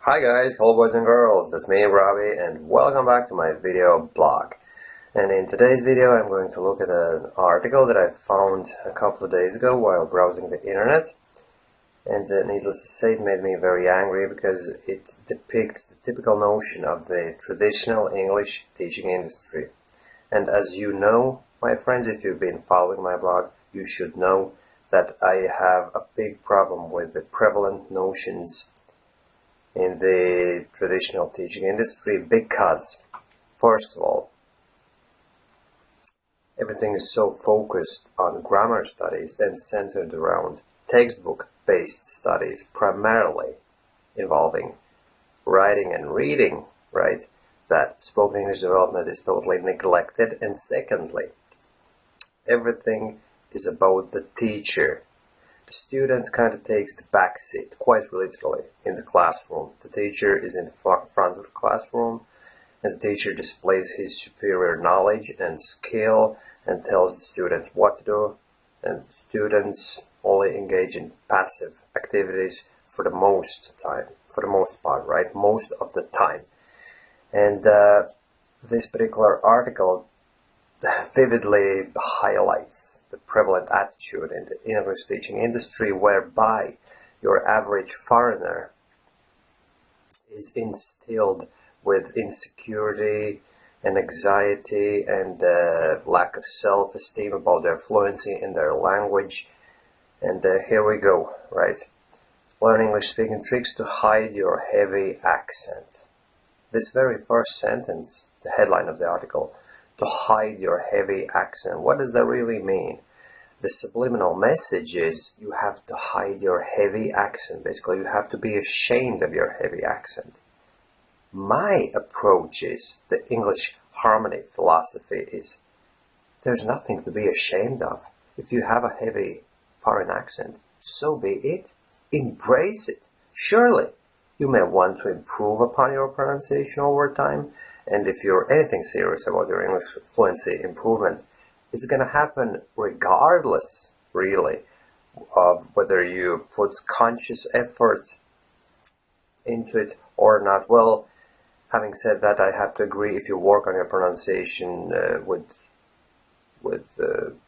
Hi guys, hello boys and girls, that's me Robbie and welcome back to my video blog. And in today's video I'm going to look at an article that I found a couple of days ago while browsing the internet. And needless to say, it made me very angry because it depicts the typical notion of the traditional English teaching industry. And as you know, my friends, if you've been following my blog, you should know that I have a big problem with the prevalent notions in the traditional teaching industry because, first of all, everything is so focused on grammar studies and centered around textbook-based studies, primarily involving writing and reading, right? That spoken English development is totally neglected. And secondly, everything is about the teacher. The student kind of takes the back seat, quite literally, in the classroom. The teacher is in front of the classroom, and the teacher displays his superior knowledge and skill and tells the students what to do, and students only engage in passive activities for the most part, right? Most of the time. And this particular article vividly highlights the prevalent attitude in the English teaching industry whereby your average foreigner is instilled with insecurity and anxiety and lack of self-esteem about their fluency in their language. And here we go, right? Learn English speaking tricks to hide your heavy accent. This very first sentence, the headline of the article, to hide your heavy accent. What does that really mean? The subliminal message is you have to hide your heavy accent. Basically, you have to be ashamed of your heavy accent. My approach is, the English harmony philosophy is, there's nothing to be ashamed of. If you have a heavy foreign accent, so be it. Embrace it. Surely, you may want to improve upon your pronunciation over time. And if you're anything serious about your English fluency improvement, it's going to happen regardless, really, of whether you put conscious effort into it or not. Well, having said that, I have to agree, if you work on your pronunciation with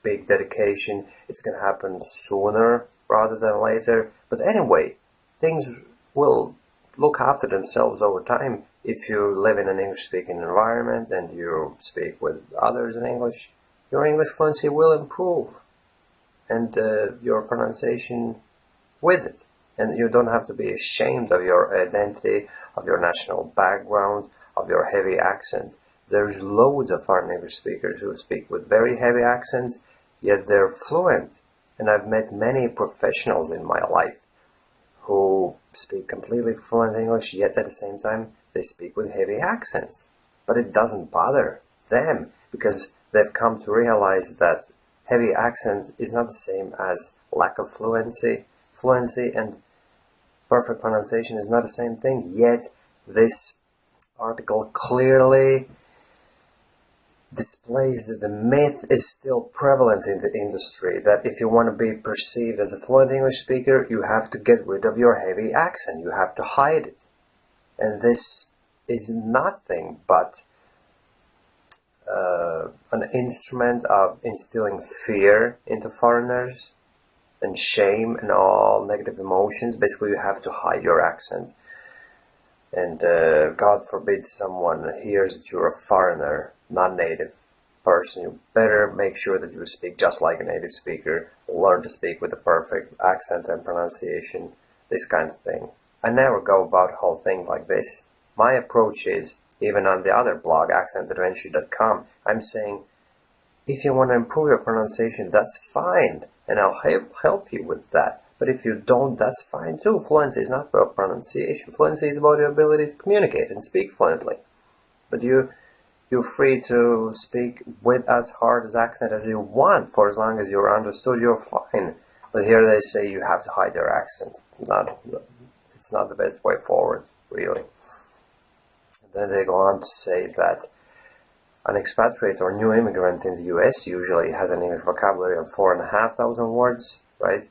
big dedication, it's going to happen sooner rather than later. But anyway, things will look after themselves over time. If you live in an English-speaking environment and you speak with others in English, your English fluency will improve, and your pronunciation with it. And you don't have to be ashamed of your identity, of your national background, of your heavy accent. There's loads of foreign English speakers who speak with very heavy accents, yet they're fluent. And I've met many professionals in my life who speak completely fluent English, yet at the same time they speak with heavy accents. But it doesn't bother them because they've come to realize that heavy accent is not the same as lack of fluency. Fluency and perfect pronunciation is not the same thing. Yet this article clearly displays that the myth is still prevalent in the industry, that if you want to be perceived as a fluent English speaker, you have to get rid of your heavy accent. You have to hide it. And this is nothing but an instrument of instilling fear into foreigners and shame and all negative emotions. Basically, you have to hide your accent. And God forbid someone hears that you're a foreigner, not native person. You better make sure that you speak just like a native speaker. Learn to speak with a perfect accent and pronunciation, this kind of thing. I never go about a whole thing like this. My approach is, even on the other blog, accentadventure.com, I'm saying, if you want to improve your pronunciation, that's fine, and I'll help you with that. But if you don't, that's fine too. Fluency is not about pronunciation. Fluency is about your ability to communicate and speak fluently. But you're free to speak with as hard as accent as you want, for as long as you're understood, you're fine. But here they say you have to hide your accent. It's not the best way forward, really. And then they go on to say that an expatriate or new immigrant in the US usually has an English vocabulary of 4,500 words, right?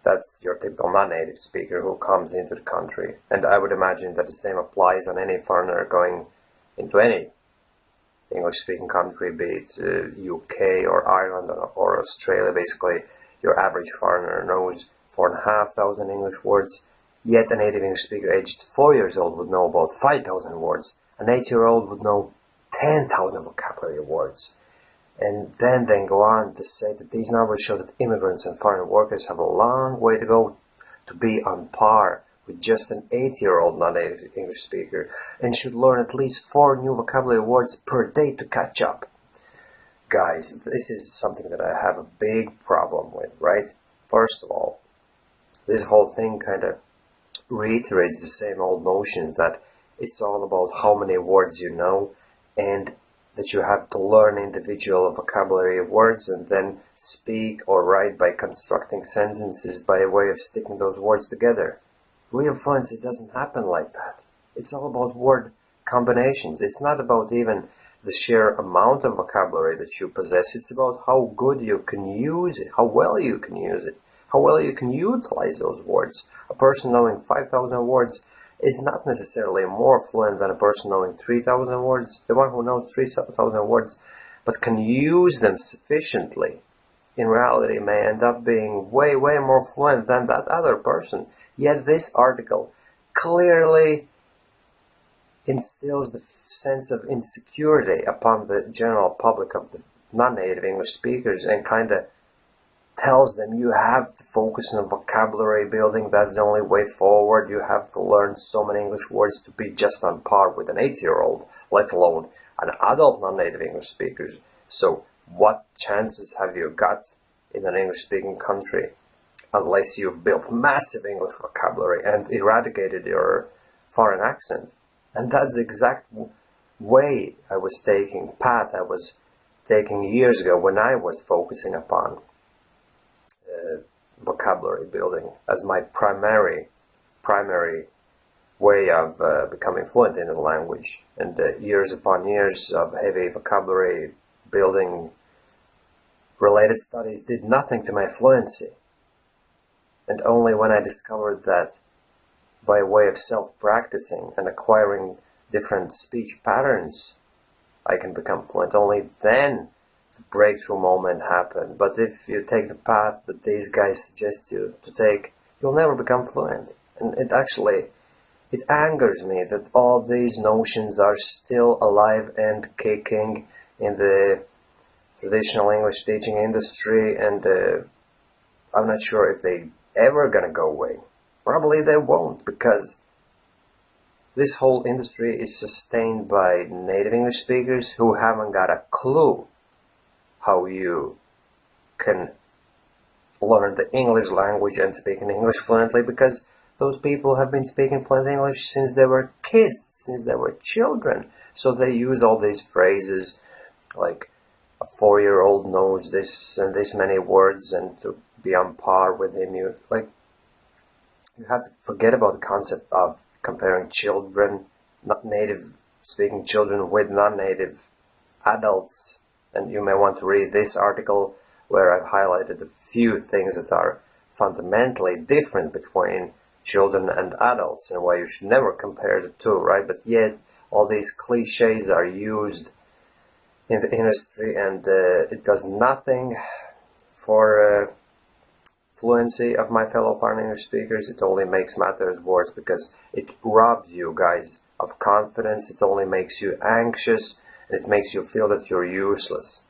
That's your typical non-native speaker who comes into the country. And I would imagine that the same applies on any foreigner going into any English-speaking country, be it UK or Ireland or Australia. Basically, your average foreigner knows 4,500 English words, yet a native English speaker aged 4 years old would know about 5,000 words. An 8-year-old would know 10,000 vocabulary words. And then they go on to say that these numbers show that immigrants and foreign workers have a long way to go to be on par with just an 8-year-old non-native English speaker, and should learn at least 4 new vocabulary words per day to catch up. Guys, this is something that I have a big problem with, right? First of all, this whole thing kind of reiterates the same old notions that it's all about how many words you know, and that you have to learn individual vocabulary words and then speak or write by constructing sentences by way of sticking those words together. Real fluency doesn't happen like that. It's all about word combinations. It's not about even the sheer amount of vocabulary that you possess. It's about how good you can use it, how well you can use it, how well you can utilize those words. A person knowing 5,000 words is not necessarily more fluent than a person knowing 3,000 words. The one who knows 3,000 words but can use them sufficiently, in reality may end up being way more fluent than that other person. Yet this article clearly instills the sense of insecurity upon the general public of the non-native English speakers and kind of tells them you have to focus on vocabulary building. That's the only way forward. You have to learn so many English words to be just on par with an 8-year-old, let alone an adult non-native English speaker. So what chances have you got in an English-speaking country unless you've built massive English vocabulary and eradicated your foreign accent? And that's the exact way I was taking, path I was taking years ago when I was focusing upon vocabulary building as my primary way of becoming fluent in the language. And years upon years of heavy vocabulary building related studies did nothing to my fluency. And only when I discovered that by way of self-practicing and acquiring different speech patterns I can become fluent, only then the breakthrough moment happened. But if you take the path that these guys suggest you to take, you'll never become fluent. And it angers me that all these notions are still alive and kicking in the traditional English teaching industry, and I'm not sure if they ever gonna go away. Probably they won't, because this whole industry is sustained by native English speakers who haven't got a clue how you can learn the English language and speak in English fluently, because those people have been speaking fluent English since they were kids, since they were children. So they use all these phrases like a 4-year-old knows this and this many words, and to be on par with him, you have to forget about the concept of comparing children, not native speaking children, with non-native adults. And you may want to read this article where I've highlighted a few things that are fundamentally different between children and adults, and why you should never compare the two, right? But yet all these cliches are used in the industry, and it does nothing for fluency of my fellow foreign English speakers. It only makes matters worse, because it robs you guys of confidence. It only makes you anxious, and it makes you feel that you're useless.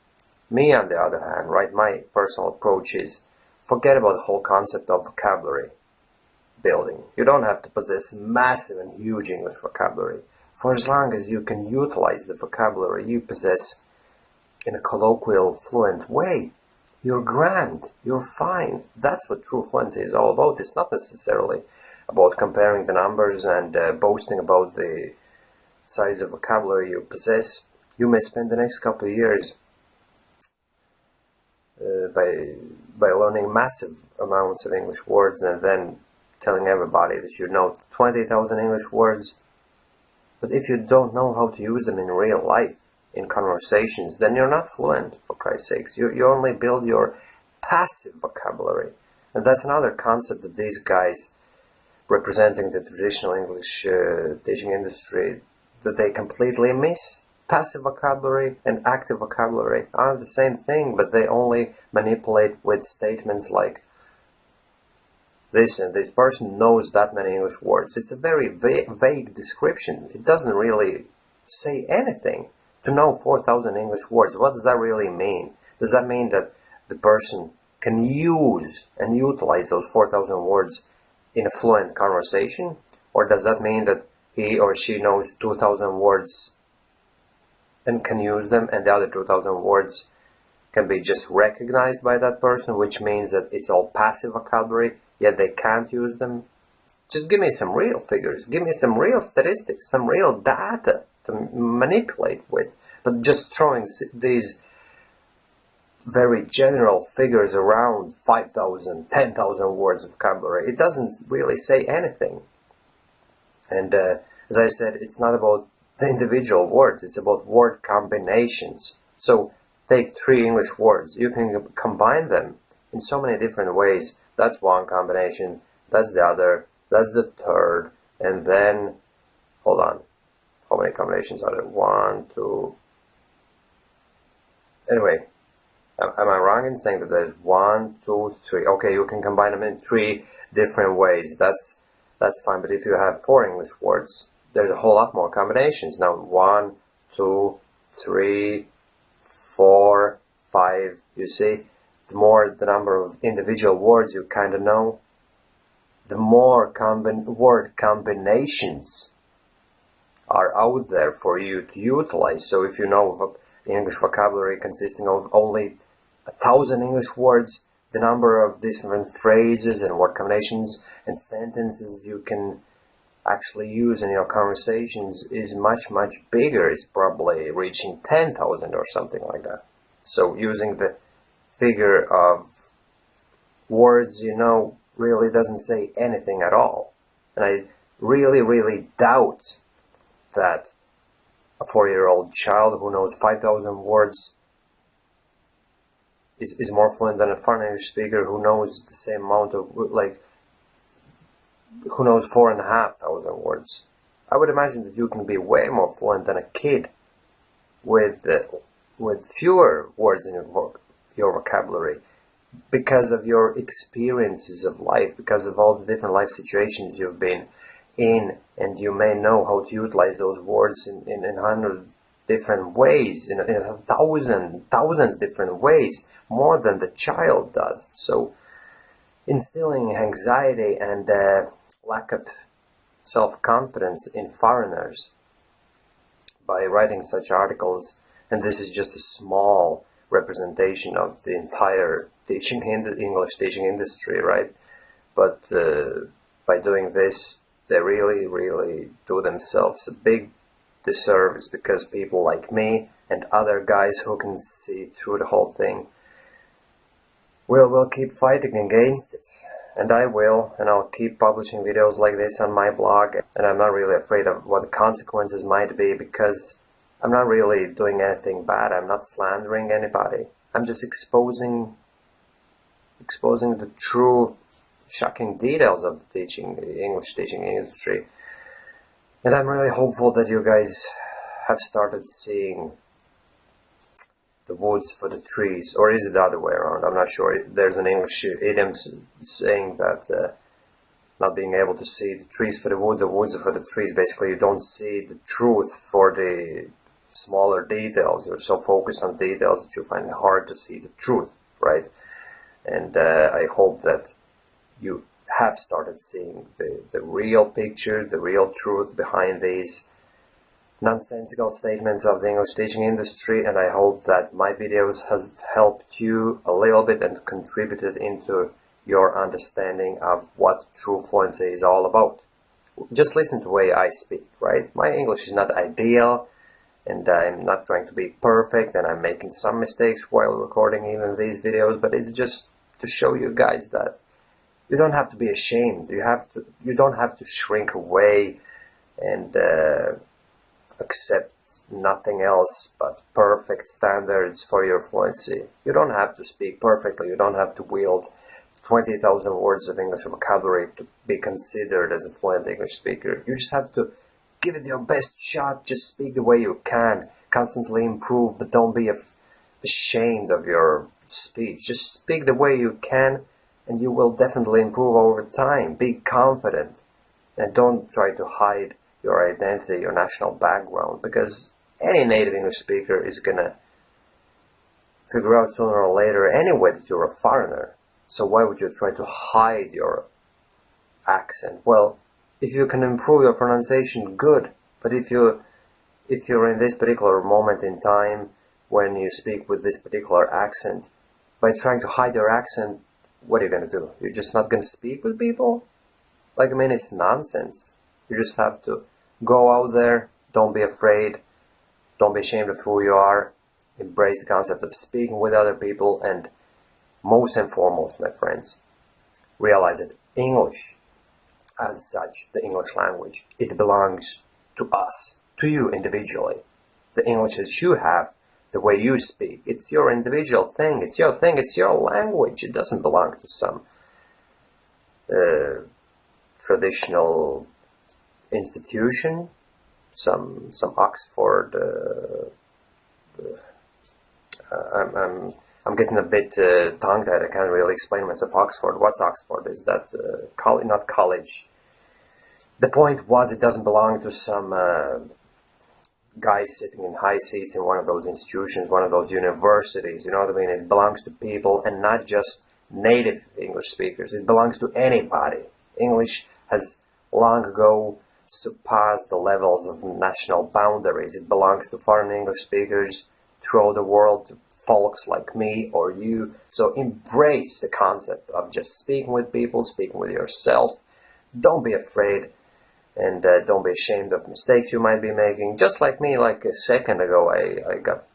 Me, on the other hand, right, my personal approach is forget about the whole concept of vocabulary building. You don't have to possess massive and huge English vocabulary. For as long as you can utilize the vocabulary you possess in a colloquial, fluent way, you're grand, you're fine. That's what true fluency is all about. It's not necessarily about comparing the numbers and boasting about the size of vocabulary you possess. You may spend the next couple of years by learning massive amounts of English words and then telling everybody that you know 20,000 English words. But if you don't know how to use them in real life, in conversations, then you're not fluent, for Christ's sakes. You only build your passive vocabulary. And that's another concept that these guys representing the traditional English teaching industry, that they completely miss. Passive vocabulary and active vocabulary are the same thing, but they only manipulate with statements like this and this person knows that many English words. It's a very vague description. It doesn't really say anything. To know 4,000 English words, what does that really mean? Does that mean that the person can use and utilize those 4,000 words in a fluent conversation? Or does that mean that he or she knows 2,000 words and can use them, and the other 2,000 words can be just recognized by that person, which means that it's all passive vocabulary, yet they can't use them? Just give me some real figures, give me some real statistics, some real data to manipulate with. But just throwing these very general figures around, 5,000, 10,000 words of vocabulary, it doesn't really say anything. And as I said, it's not about the individual words, it's about word combinations. So take 3 English words, you can combine them in so many different ways. That's one combination, that's the other, that's the third, and then, hold on, how many combinations are there? 1, 2, anyway, am I wrong in saying that there's 1, 2, 3? Okay, you can combine them in 3 different ways, that's fine, but if you have 4 English words, there's a whole lot more combinations. Now 1, 2, 3, 4, 5, you see, the more the number of individual words you kind of know, the more word combinations are out there for you to utilize. So if you know English vocabulary consisting of only 1,000 English words, the number of different phrases and word combinations and sentences you can actually use in your conversations is much, much bigger. It's probably reaching 10,000 or something like that. So using the figure of words, you know, really doesn't say anything at all. And I really, really doubt that a 4-year-old child who knows 5,000 words is more fluent than a foreign English speaker who knows the same amount of, like, who knows 4,500 words. I would imagine that you can be way more fluent than a kid with fewer words in your vocabulary, because of your experiences of life, because of all the different life situations you've been in, and you may know how to utilize those words in 100 different ways, in 1,000 different ways, more than the child does. So instilling anxiety and lack of self-confidence in foreigners by writing such articles, and this is just a small representation of the entire English teaching industry, right? But by doing this, they really, really do themselves a big disservice, because people like me and other guys who can see through the whole thing will keep fighting against it. And I will, and I'll keep publishing videos like this on my blog, and I'm not really afraid of what the consequences might be, because I'm not really doing anything bad. I'm not slandering anybody. I'm just exposing the true, shocking details of the English teaching industry. And I'm really hopeful that you guys have started seeing the woods for the trees, or is it the other way around? I'm not sure. There's an English idiom saying that not being able to see the trees for the woods for the trees. Basically, you don't see the truth for the smaller details. You're so focused on details that you find it hard to see the truth, right? And I hope that you have started seeing the real picture, the real truth behind these nonsensical statements of the English teaching industry, and I hope that my videos has helped you a little bit and contributed into your understanding of what true fluency is all about. Just listen to the way I speak, right? My English is not ideal, and I'm not trying to be perfect, and I'm making some mistakes while recording even these videos, but it's just to show you guys that you don't have to be ashamed. You don't have to shrink away and accept nothing else but perfect standards for your fluency. You don't have to speak perfectly. You don't have to wield 20,000 words of English vocabulary to be considered as a fluent English speaker. You just have to give it your best shot. Just speak the way you can. Constantly improve, but don't be ashamed of your speech. Just speak the way you can, and you will definitely improve over time. Be confident, and don't try to hide your identity, your national background, because any native English speaker is gonna figure out sooner or later anyway that you're a foreigner. So why would you try to hide your accent? Well, if you can improve your pronunciation, good. But if you're in this particular moment in time when you speak with this particular accent, by trying to hide your accent, what are you going to do? You're just not going to speak with people? Like, I mean, it's nonsense. You just have to go out there, don't be afraid, don't be ashamed of who you are, embrace the concept of speaking with other people, and most and foremost, my friends, realize that English, as such, the English language, it belongs to us, to you individually. The English that you have, the way you speak, it's your individual thing, it's your language. It doesn't belong to some traditional institution, some Oxford. I'm getting a bit tongue-tied. I can't really explain myself. Oxford. What's Oxford? Is that not college? The point was, it doesn't belong to some guys sitting in high seats in one of those institutions, one of those universities. You know what I mean? It belongs to people, and not just native English speakers. It belongs to anybody. English has long ago surpassed the levels of national boundaries. It belongs to foreign English speakers throughout the world, to folks like me or you. So embrace the concept of just speaking with people, speaking with yourself. Don't be afraid, and don't be ashamed of mistakes you might be making. Just like me, like a second ago, I got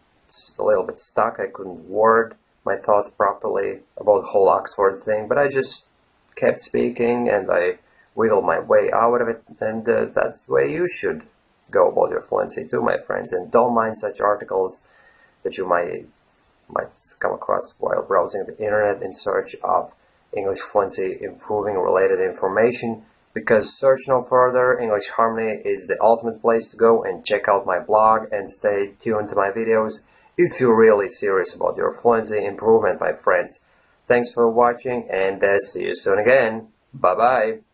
a little bit stuck. I couldn't word my thoughts properly about the whole Oxford thing, but I just kept speaking, and I wiggled my way out of it, and that's the way you should go about your fluency too, my friends. And don't mind such articles that you might come across while browsing the internet in search of English fluency improving related information, because search no further. English Harmony is the ultimate place to go, and check out my blog and stay tuned to my videos if you're really serious about your fluency improvement, my friends. Thanks for watching, and see you soon again. Bye bye.